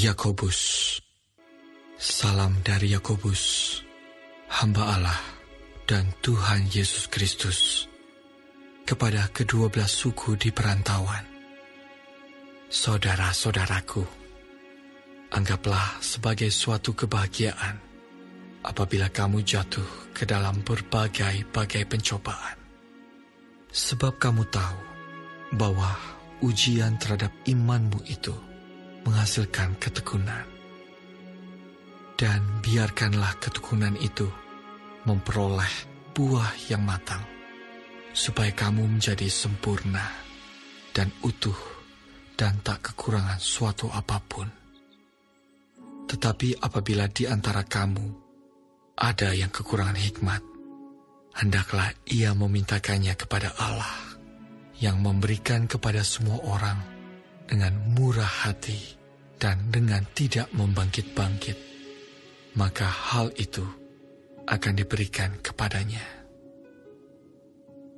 Yakobus. Salam dari Yakobus, hamba Allah dan Tuhan Yesus Kristus, kepada ke-12 suku di perantauan. Saudara-saudaraku, anggaplah sebagai suatu kebahagiaan apabila kamu jatuh ke dalam berbagai-bagai pencobaan. Sebab kamu tahu bahwa ujian terhadap imanmu itu menghasilkan ketekunan. Dan biarkanlah ketekunan itu memperoleh buah yang matang, supaya kamu menjadi sempurna dan utuh dan tak kekurangan suatu apapun. Tetapi apabila di antara kamu ada yang kekurangan hikmat, hendaklah ia memintakannya kepada Allah, yang memberikan kepada semua orang dengan murah hati dan dengan tidak membangkit-bangkit, maka hal itu akan diberikan kepadanya.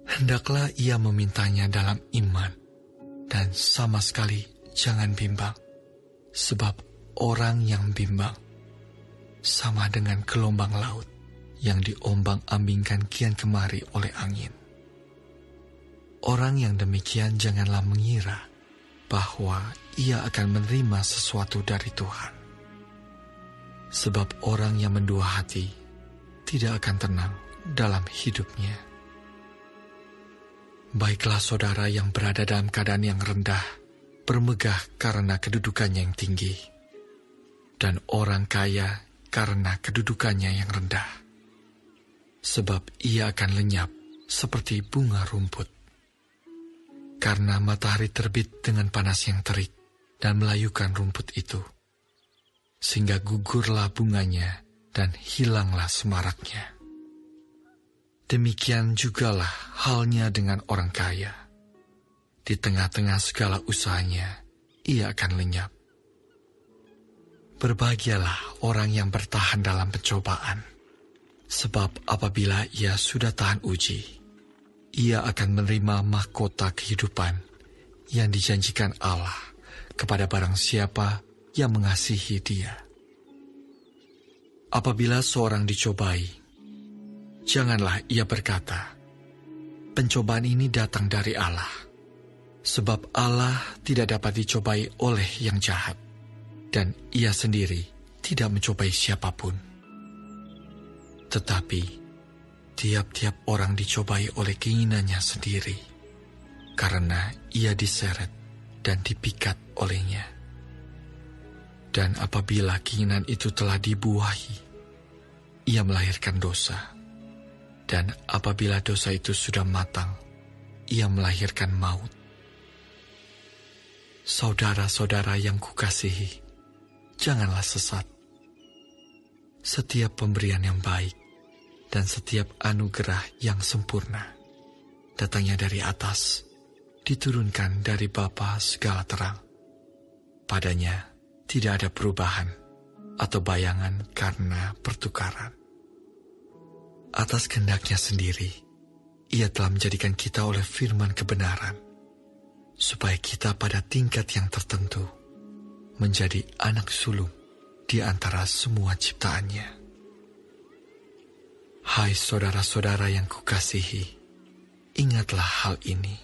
Hendaklah ia memintanya dalam iman, dan sama sekali jangan bimbang, sebab orang yang bimbang sama dengan gelombang laut yang diombang-ambingkan kian kemari oleh angin. Orang yang demikian janganlah mengira bahwa ia akan menerima sesuatu dari Tuhan. Sebab orang yang mendua hati tidak akan tenang dalam hidupnya. Baiklah saudara yang berada dalam keadaan yang rendah, bermegah karena kedudukannya yang tinggi, dan orang kaya karena kedudukannya yang rendah. Sebab ia akan lenyap seperti bunga rumput. Karena matahari terbit dengan panas yang terik dan melayukan rumput itu, sehingga gugurlah bunganya dan hilanglah semaraknya. Demikian jugalah halnya dengan orang kaya. Di tengah-tengah segala usahanya, ia akan lenyap. Berbahagialah orang yang bertahan dalam pencobaan, sebab apabila ia sudah tahan uji, ia akan menerima mahkota kehidupan yang dijanjikan Allah kepada barang siapa yang mengasihi Dia. Apabila seorang dicobai, janganlah ia berkata, "Pencobaan ini datang dari Allah," sebab Allah tidak dapat dicobai oleh yang jahat, dan ia sendiri tidak mencobai siapapun. Tetapi tiap-tiap orang dicobai oleh keinginannya sendiri, karena ia diseret dan dipikat olehnya. Dan apabila keinginan itu telah dibuahi, ia melahirkan dosa. Dan apabila dosa itu sudah matang, ia melahirkan maut. Saudara-saudara yang kukasihi, janganlah sesat. Setiap pemberian yang baik dan setiap anugerah yang sempurna datangnya dari atas, diturunkan dari Bapa segala terang. Padanya tidak ada perubahan atau bayangan karena pertukaran. Atas kehendaknya sendiri, ia telah menjadikan kita oleh firman kebenaran, supaya kita pada tingkat yang tertentu menjadi anak sulung di antara semua ciptaannya. Hai saudara-saudara yang kukasihi, ingatlah hal ini.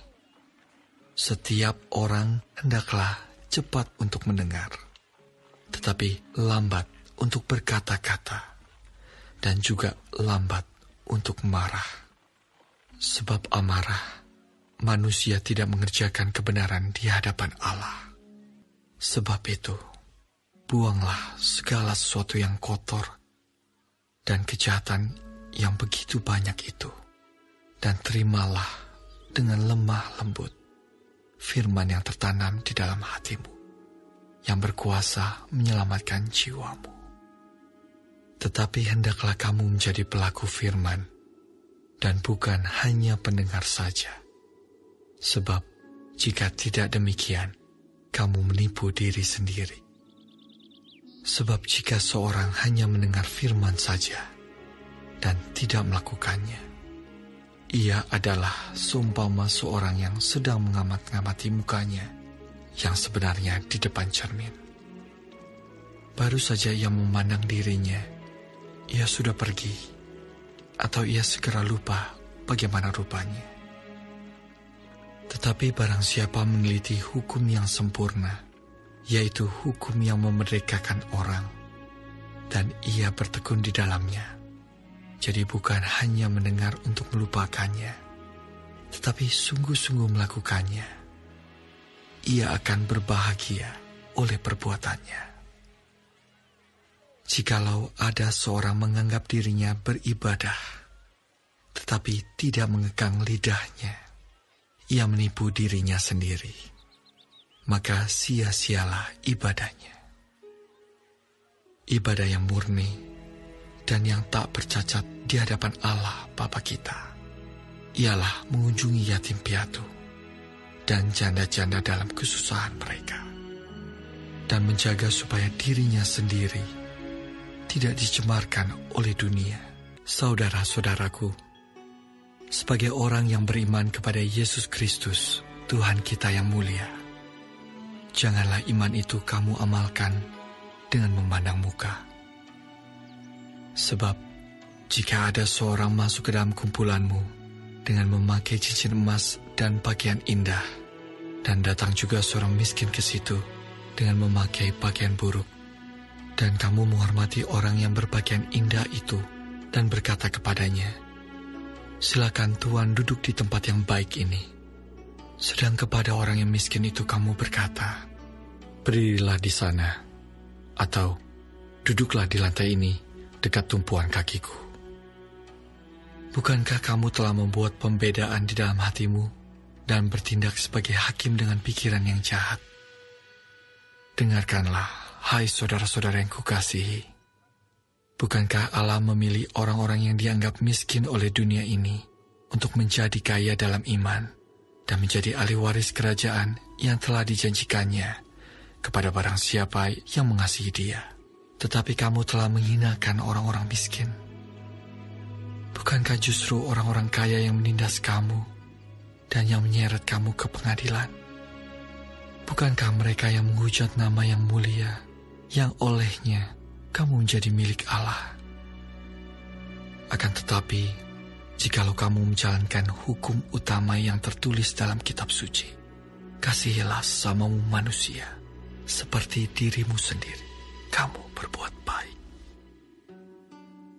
Setiap orang hendaklah cepat untuk mendengar, tetapi lambat untuk berkata-kata, dan juga lambat untuk marah. Sebab amarah, manusia tidak mengerjakan kebenaran di hadapan Allah. Sebab itu, buanglah segala sesuatu yang kotor dan kejahatan yang begitu banyak itu, dan terimalah dengan lemah lembut firman yang tertanam di dalam hatimu, yang berkuasa menyelamatkan jiwamu. Tetapi hendaklah kamu menjadi pelaku firman, dan bukan hanya pendengar saja. Sebab jika tidak demikian, kamu menipu diri sendiri. Sebab jika seorang hanya mendengar firman saja dan tidak melakukannya, ia adalah seumpama seorang yang sedang mengamat-ngamati mukanya yang sebenarnya di depan cermin. Baru saja ia memandang dirinya, ia sudah pergi, atau ia segera lupa bagaimana rupanya. Tetapi barang siapa meneliti hukum yang sempurna, yaitu hukum yang memerdekakan orang, dan ia bertekun di dalamnya, jadi bukan hanya mendengar untuk melupakannya, tetapi sungguh-sungguh melakukannya, ia akan berbahagia oleh perbuatannya. Jikalau ada seorang menganggap dirinya beribadah, tetapi tidak mengekang lidahnya, ia menipu dirinya sendiri, maka sia-sialah ibadahnya. Ibadah yang murni dan yang tak bercacat di hadapan Allah Bapa kita ialah mengunjungi yatim piatu dan janda-janda dalam kesusahan mereka, dan menjaga supaya dirinya sendiri tidak dicemarkan oleh dunia. Saudara-saudaraku, sebagai orang yang beriman kepada Yesus Kristus, Tuhan kita yang mulia, janganlah iman itu kamu amalkan dengan memandang muka. Sebab, jika ada seorang masuk ke dalam kumpulanmu dengan memakai cincin emas dan pakaian indah, dan datang juga seorang miskin ke situ dengan memakai pakaian buruk, dan kamu menghormati orang yang berpakaian indah itu dan berkata kepadanya, "Silakan Tuan duduk di tempat yang baik ini." Sedang kepada orang yang miskin itu kamu berkata, "Berdirilah di sana," atau "Duduklah di lantai ini dekat tumpuan kakiku." Bukankah kamu telah membuat pembedaan di dalam hatimu dan bertindak sebagai hakim dengan pikiran yang jahat? Dengarkanlah, hai saudara-saudara yang kukasihi. Bukankah Allah memilih orang-orang yang dianggap miskin oleh dunia ini untuk menjadi kaya dalam iman dan menjadi ahli waris kerajaan yang telah dijanjikannya kepada barang siapa yang mengasihi Dia? Tetapi kamu telah menghinakan orang-orang miskin. Bukankah justru orang-orang kaya yang menindas kamu dan yang menyeret kamu ke pengadilan? Bukankah mereka yang menghujat nama yang mulia, yang olehnya kamu menjadi milik Allah? Akan tetapi, jikalau kamu menjalankan hukum utama yang tertulis dalam kitab suci, kasihilah sesamamu manusia seperti dirimu sendiri, kamu berbuat baik.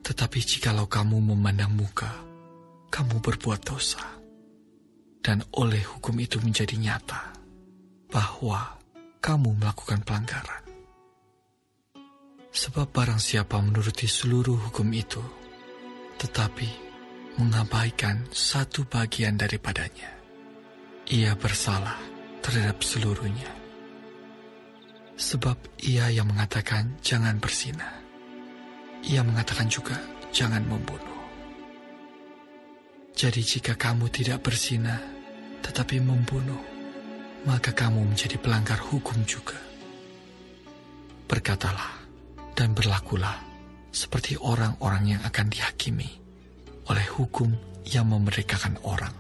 Tetapi jikalau kamu memandang muka, kamu berbuat dosa, dan oleh hukum itu menjadi nyata bahwa kamu melakukan pelanggaran. Sebab barang siapa menuruti seluruh hukum itu, tetapi mengabaikan satu bagian daripadanya, ia bersalah terhadap seluruhnya. Sebab ia yang mengatakan jangan berzina, ia mengatakan juga jangan membunuh. Jadi jika kamu tidak berzina, tetapi membunuh, maka kamu menjadi pelanggar hukum juga. Berkatalah dan berlakulah seperti orang-orang yang akan dihakimi oleh hukum yang memerdekakan orang.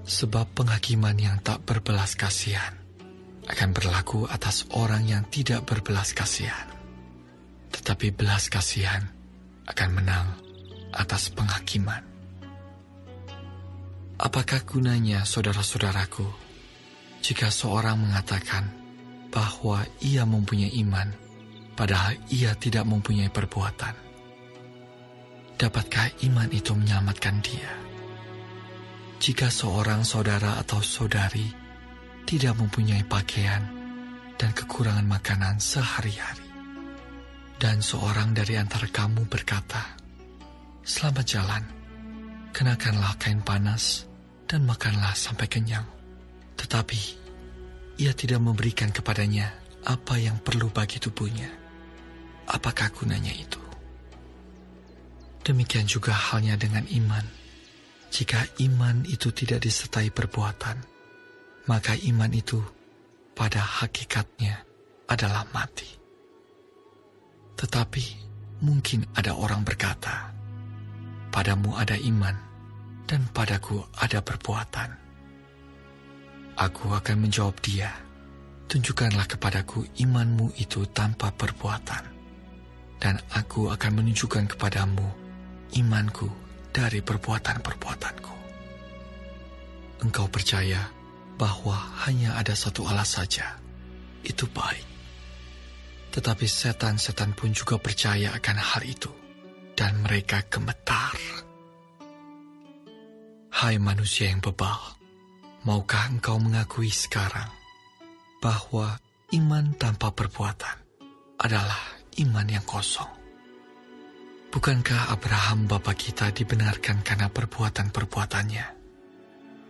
Sebab penghakiman yang tak berbelas kasihan akan berlaku atas orang yang tidak berbelas kasihan, tetapi belas kasihan akan menang atas penghakiman. Apakah gunanya, saudara-saudaraku, jika seorang mengatakan bahwa ia mempunyai iman, padahal ia tidak mempunyai perbuatan? Dapatkah iman itu menyelamatkan dia? Jika seorang saudara atau saudari tidak mempunyai pakaian dan kekurangan makanan sehari-hari, dan seorang dari antara kamu berkata, "Selamat jalan, kenakanlah kain panas dan makanlah sampai kenyang," tetapi ia tidak memberikan kepadanya apa yang perlu bagi tubuhnya, apakah gunanya itu? Demikian juga halnya dengan iman. Jika iman itu tidak disertai perbuatan, maka iman itu pada hakikatnya adalah mati. Tetapi mungkin ada orang berkata, "Padamu ada iman, dan padaku ada perbuatan." Aku akan menjawab dia tunjukkanlah kepadaku imanmu itu tanpa perbuatan, dan aku akan menunjukkan kepadamu imanku dari perbuatan-perbuatanku. Engkau percaya bahwa hanya ada satu Allah saja, itu baik. Tetapi setan-setan pun juga percaya akan hal itu, dan mereka gemetar. Hai manusia yang bebal, maukah engkau mengakui sekarang bahwa iman tanpa perbuatan adalah iman yang kosong? Bukankah Abraham bapa kita dibenarkan karena perbuatan-perbuatannya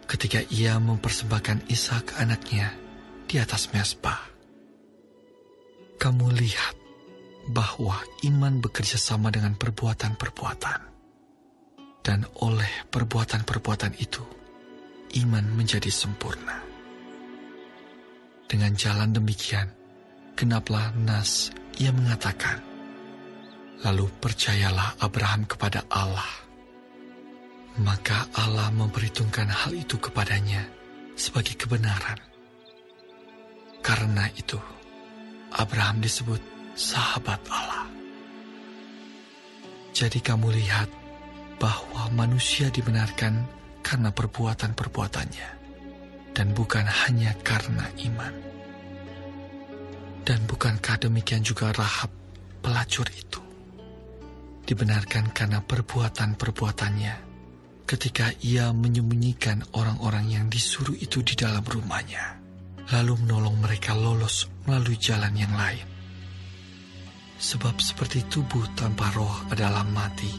ketika ia mempersembahkan Ishak anaknya di atas mezbah? Kamu lihat bahwa iman bekerja sama dengan perbuatan-perbuatan, dan oleh perbuatan-perbuatan itu iman menjadi sempurna. Dengan jalan demikian, genaplah nas ia mengatakan, lalu percayalah Abraham kepada Allah. Maka Allah memperhitungkan hal itu kepadanya sebagai kebenaran. Karena itu, Abraham disebut sahabat Allah. Jadi kamu lihat bahwa manusia dibenarkan karena perbuatan-perbuatannya, dan bukan hanya karena iman. Dan bukankah demikian juga Rahab, pelacur itu, dibenarkan karena perbuatan-perbuatannya ketika ia menyembunyikan orang-orang yang disuruh itu di dalam rumahnya, lalu menolong mereka lolos melalui jalan yang lain. Sebab seperti tubuh tanpa roh adalah mati,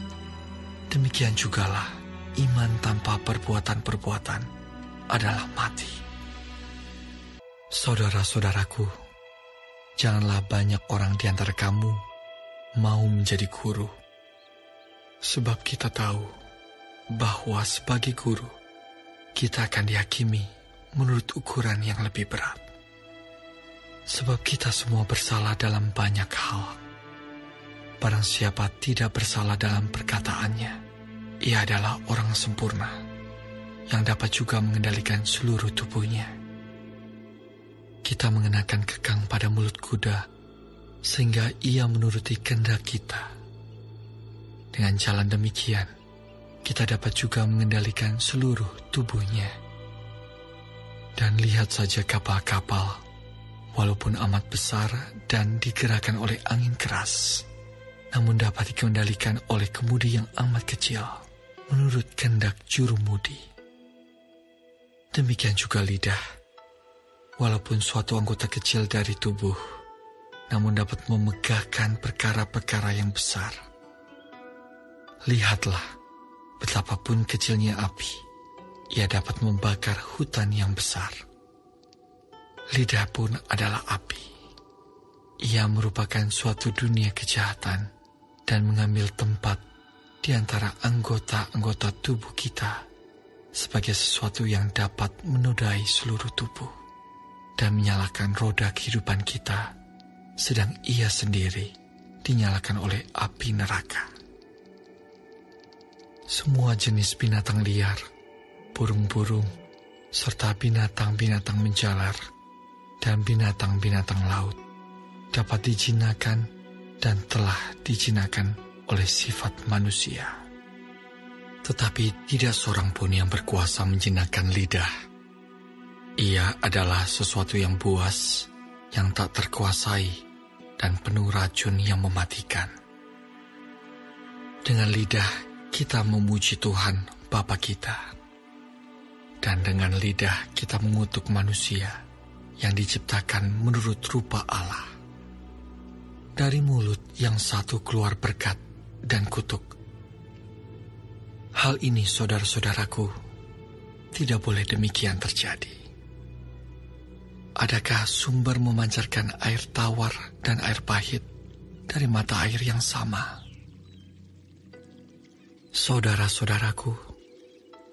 demikian jugalah iman tanpa perbuatan-perbuatan adalah mati. Saudara-saudaraku, janganlah banyak orang di antara kamu mau menjadi guru. Sebab kita tahu bahwa sebagai guru, kita akan dihakimi menurut ukuran yang lebih berat. Sebab kita semua bersalah dalam banyak hal. Barang siapa tidak bersalah dalam perkataannya, ia adalah orang sempurna, yang dapat juga mengendalikan seluruh tubuhnya. Kita mengenakan kekang pada mulut kuda, sehingga ia menuruti kehendak kita. Dengan jalan demikian, kita dapat juga mengendalikan seluruh tubuhnya. Dan lihat saja kapal-kapal, walaupun amat besar dan digerakkan oleh angin keras, namun dapat dikendalikan oleh kemudi yang amat kecil, menurut kehendak jurumudi. Demikian juga lidah, walaupun suatu anggota kecil dari tubuh, namun dapat memegahkan perkara-perkara yang besar. Lihatlah, betapapun kecilnya api, ia dapat membakar hutan yang besar. Lidah pun adalah api. Ia merupakan suatu dunia kejahatan dan mengambil tempat di antara anggota-anggota tubuh kita sebagai sesuatu yang dapat menodai seluruh tubuh dan menyalakan roda kehidupan kita, sedang ia sendiri dinyalakan oleh api neraka. Semua jenis binatang liar, burung-burung, serta binatang-binatang menjalar, dan binatang-binatang laut dapat dijinakan dan telah dijinakan oleh sifat manusia. Tetapi tidak seorang pun yang berkuasa menjinakkan lidah. Ia adalah sesuatu yang buas, yang tak terkuasai, dan penuh racun yang mematikan. Dengan lidah kita memuji Tuhan Bapa kita, dan dengan lidah kita mengutuk manusia yang diciptakan menurut rupa Allah. Dari mulut yang satu keluar berkat dan kutuk. Hal ini, saudara-saudaraku, tidak boleh demikian terjadi. Adakah sumber memancarkan air tawar dan air pahit dari mata air yang sama? Saudara-saudaraku,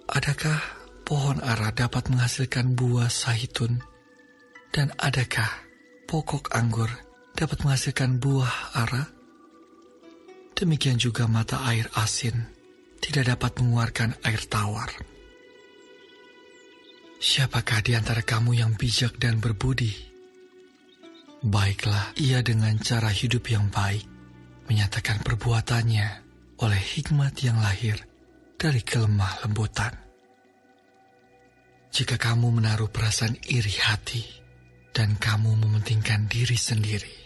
adakah pohon ara dapat menghasilkan buah zaitun, dan adakah pokok anggur dapat menghasilkan buah ara? Demikian juga mata air asin tidak dapat mengeluarkan air tawar. Siapakah di antara kamu yang bijak dan berbudi, Baiklah ia dengan cara hidup yang baik, menyatakan perbuatannya oleh hikmat yang lahir dari kelemah lembutan. Jika kamu menaruh perasaan iri hati dan kamu mementingkan diri sendiri,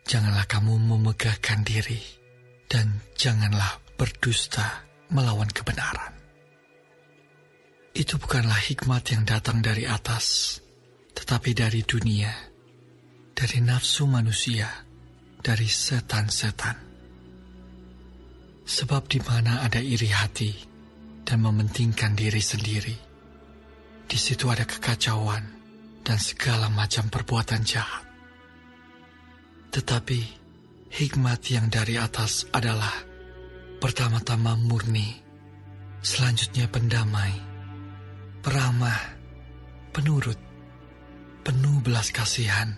janganlah kamu memegahkan diri dan janganlah berdusta melawan kebenaran. Itu bukanlah hikmat yang datang dari atas, tetapi dari dunia, dari nafsu manusia, dari setan-setan. Sebab di mana ada iri hati dan mementingkan diri sendiri, di situ ada kekacauan dan segala macam perbuatan jahat. Tetapi hikmat yang dari atas adalah pertama-tama murni, selanjutnya pendamai, peramah, penurut, penuh belas kasihan,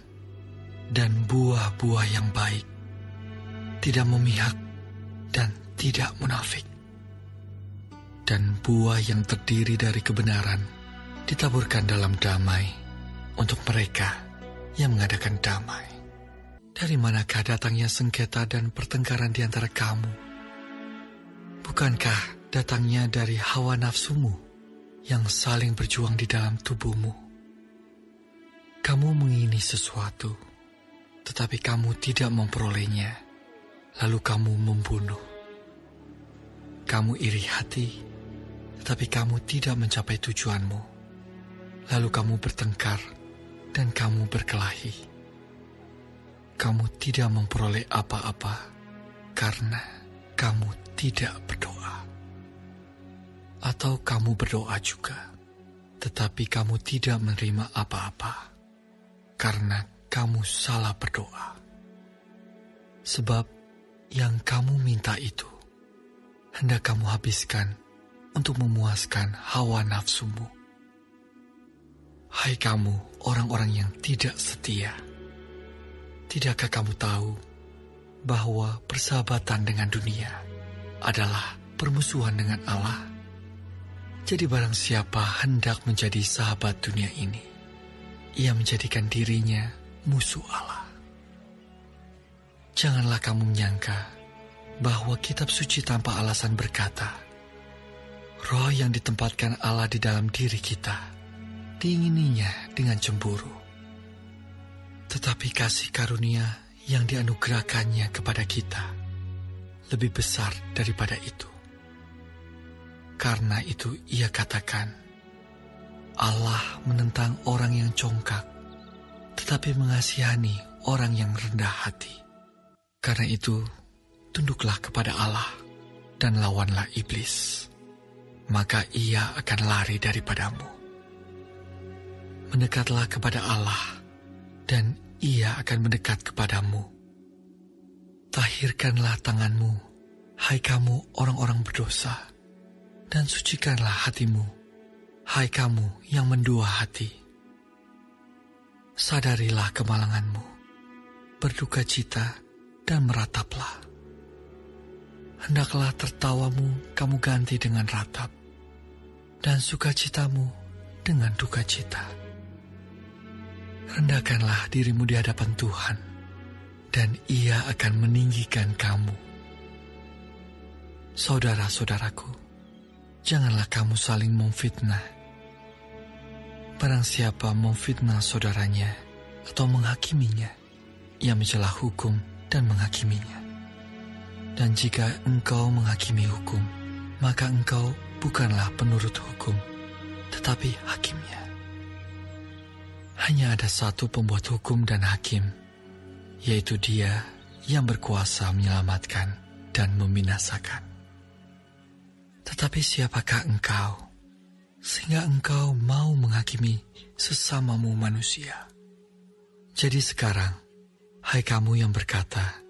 dan buah-buah yang baik, tidak memihak dan tidak munafik. Dan buah yang terdiri dari kebenaran ditaburkan dalam damai untuk mereka yang mengadakan damai. Dari manakah datangnya sengketa dan pertengkaran di antara kamu? Bukankah datangnya dari hawa nafsumu yang saling berjuang di dalam tubuhmu? Kamu mengingini sesuatu, tetapi kamu tidak memperolehnya, lalu kamu membunuh. Kamu iri hati, tetapi kamu tidak mencapai tujuanmu. Lalu kamu bertengkar dan kamu berkelahi. Kamu tidak memperoleh apa-apa karena kamu tidak berdoa. Atau kamu berdoa juga, tetapi kamu tidak menerima apa-apa karena kamu salah berdoa. Sebab yang kamu minta itu hendak kamu habiskan untuk memuaskan hawa nafsumu. Hai kamu, orang-orang yang tidak setia, tidakkah kamu tahu bahwa persahabatan dengan dunia adalah permusuhan dengan Allah? Jadi barang siapa hendak menjadi sahabat dunia ini, ia menjadikan dirinya musuh Allah. Janganlah kamu menyangka bahwa kitab suci tanpa alasan berkata, roh yang ditempatkan Allah di dalam diri kita diingininya dengan cemburu. Tetapi kasih karunia yang dianugerahkannya kepada kita lebih besar daripada itu. Karena itu ia katakan, Allah menentang orang yang congkak, tetapi mengasihani orang yang rendah hati. Karena itu, tunduklah kepada Allah dan lawanlah iblis, maka ia akan lari daripadamu. Mendekatlah kepada Allah, dan ia akan mendekat kepadamu. Tahirkanlah tanganmu, hai kamu orang-orang berdosa, dan sucikanlah hatimu, hai kamu yang mendua hati. Sadarilah kemalanganmu, berduka cita, dan merataplah. Hendaklah tertawamu kamu ganti dengan ratap, dan sukacitamu dengan duka cita. Rendahkanlah dirimu di hadapan Tuhan, dan Ia akan meninggikan kamu. Saudara-saudaraku, janganlah kamu saling memfitnah. Barang siapa memfitnah saudaranya atau menghakiminya, ia mencela hukum dan menghakiminya. Dan jika engkau menghakimi hukum, maka engkau bukanlah penurut hukum, tetapi hakimnya. Hanya ada satu pembuat hukum dan hakim, yaitu Dia yang berkuasa menyelamatkan dan membinasakan. Tetapi siapakah engkau, sehingga engkau mau menghakimi sesamamu manusia? Jadi sekarang, hai kamu yang berkata,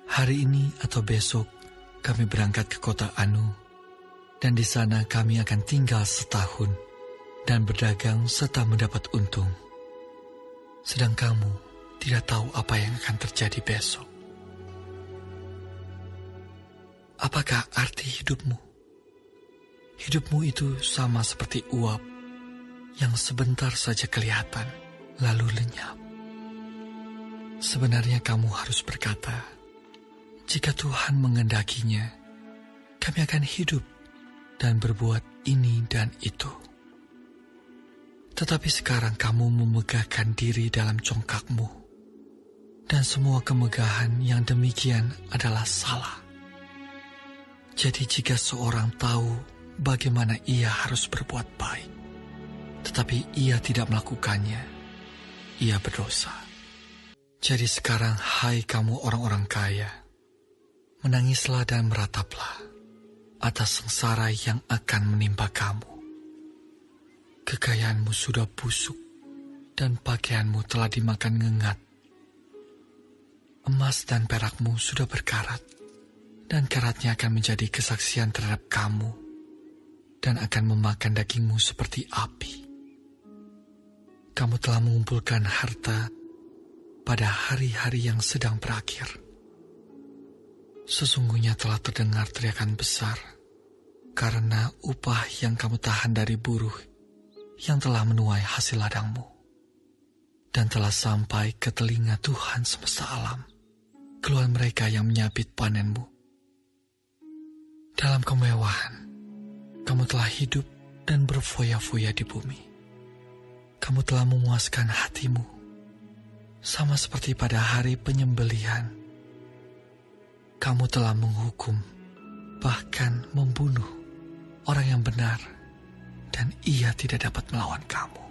hari ini atau besok kami berangkat ke kota Anu, dan di sana kami akan tinggal setahun dan berdagang serta mendapat untung. Sedang kamu tidak tahu apa yang akan terjadi besok. Apakah arti hidupmu? Hidupmu itu sama seperti uap yang sebentar saja kelihatan, lalu lenyap. Sebenarnya kamu harus berkata, jika Tuhan mengendakinya, kami akan hidup dan berbuat ini dan itu. Tetapi sekarang kamu memegahkan diri dalam congkakmu, dan semua kemegahan yang demikian adalah salah. Jadi jika seorang tahu bagaimana ia harus berbuat baik, tetapi ia tidak melakukannya, ia berdosa. Jadi sekarang, hai kamu orang-orang kaya, menangislah dan merataplah atas sengsara yang akan menimpa kamu. Kekayaanmu sudah busuk dan pakaianmu telah dimakan ngengat. Emas dan perakmu sudah berkarat, dan karatnya akan menjadi kesaksian terhadap kamu dan akan memakan dagingmu seperti api. Kamu telah mengumpulkan harta pada hari-hari yang sedang berakhir. Sesungguhnya telah terdengar teriakan besar karena upah yang kamu tahan dari buruh yang telah menuai hasil ladangmu, dan telah sampai ke telinga Tuhan semesta alam, keluhan mereka yang menyabit panenmu. Dalam kemewahan, kamu telah hidup dan berfoya-foya di bumi. Kamu telah memuaskan hatimu, sama seperti pada hari penyembelihan. Kamu telah menghukum, bahkan membunuh orang yang benar, dan ia tidak dapat melawan kamu.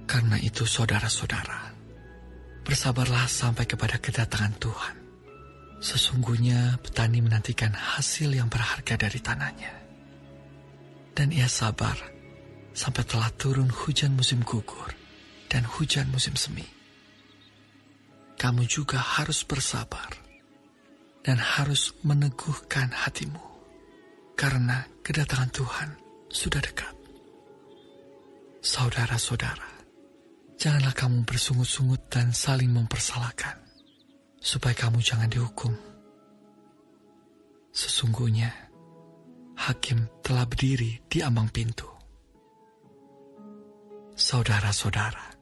Karena itu, saudara-saudara, bersabarlah sampai kepada kedatangan Tuhan. Sesungguhnya petani menantikan hasil yang berharga dari tanahnya, dan ia sabar sampai telah turun hujan musim gugur dan hujan musim semi. Kamu juga harus bersabar dan harus meneguhkan hatimu, karena kedatangan Tuhan sudah dekat. Saudara-saudara, janganlah kamu bersungut-sungut dan saling mempersalahkan, supaya kamu jangan dihukum. Sesungguhnya, hakim telah berdiri di ambang pintu. Saudara-saudara,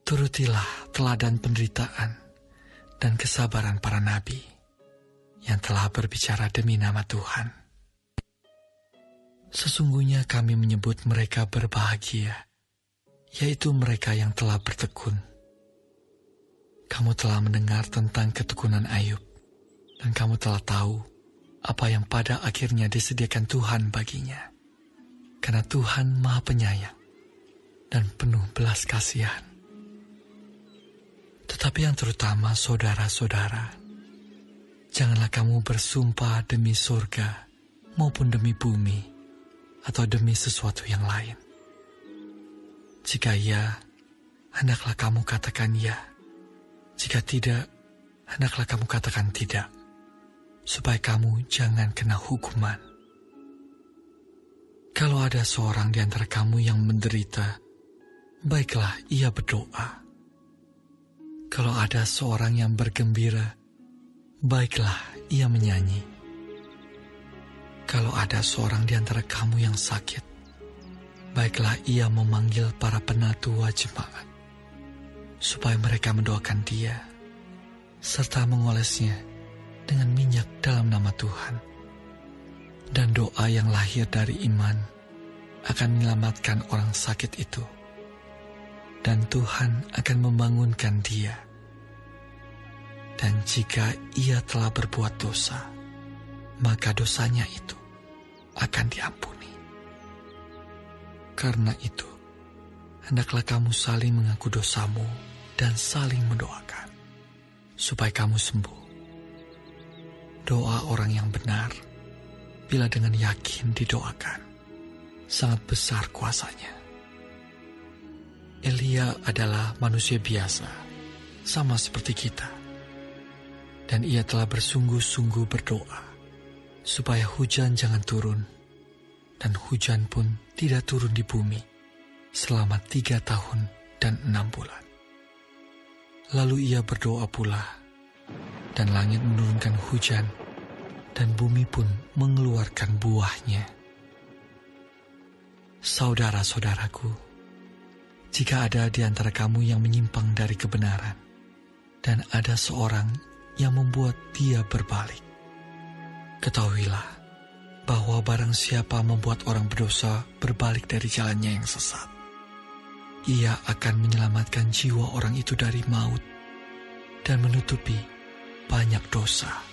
turutilah teladan penderitaan dan kesabaran para nabi yang telah berbicara demi nama Tuhan. Sesungguhnya kami menyebut mereka berbahagia, yaitu mereka yang telah bertekun. Kamu telah mendengar tentang ketekunan Ayub, dan kamu telah tahu apa yang pada akhirnya disediakan Tuhan baginya. Karena Tuhan Maha Penyayang dan penuh belas kasihan. Tetapi yang terutama, saudara-saudara, janganlah kamu bersumpah demi surga maupun demi bumi atau demi sesuatu yang lain. Jika ya, hendaklah kamu katakan ya. Jika tidak, hendaklah kamu katakan tidak, supaya kamu jangan kena hukuman. Kalau ada seorang di antara kamu yang menderita, baiklah ia berdoa. Kalau ada seorang yang bergembira, baiklah ia menyanyi. Kalau ada seorang di antara kamu yang sakit, baiklah ia memanggil para penatua jemaat, supaya mereka mendoakan dia, serta mengolesnya dengan minyak dalam nama Tuhan. Dan doa yang lahir dari iman akan menyelamatkan orang sakit itu, dan Tuhan akan membangunkan dia. Dan jika ia telah berbuat dosa, maka dosanya itu akan diampuni. Karena itu, hendaklah kamu saling mengaku dosamu dan saling mendoakan, supaya kamu sembuh. Doa orang yang benar, bila dengan yakin didoakan, sangat besar kuasanya. Elia adalah manusia biasa, sama seperti kita. Dan ia telah bersungguh-sungguh berdoa, supaya hujan jangan turun, dan hujan pun tidak turun di bumi selama 3 tahun dan 6 bulan. Lalu ia berdoa pula, dan langit menurunkan hujan, dan bumi pun mengeluarkan buahnya. Saudara-saudaraku, Jika ada di antara kamu yang menyimpang dari kebenaran, dan ada seorang yang membuat dia berbalik, ketahuilah bahwa barang siapa membuat orang berdosa berbalik dari jalannya yang sesat, ia akan menyelamatkan jiwa orang itu dari maut dan menutupi banyak dosa.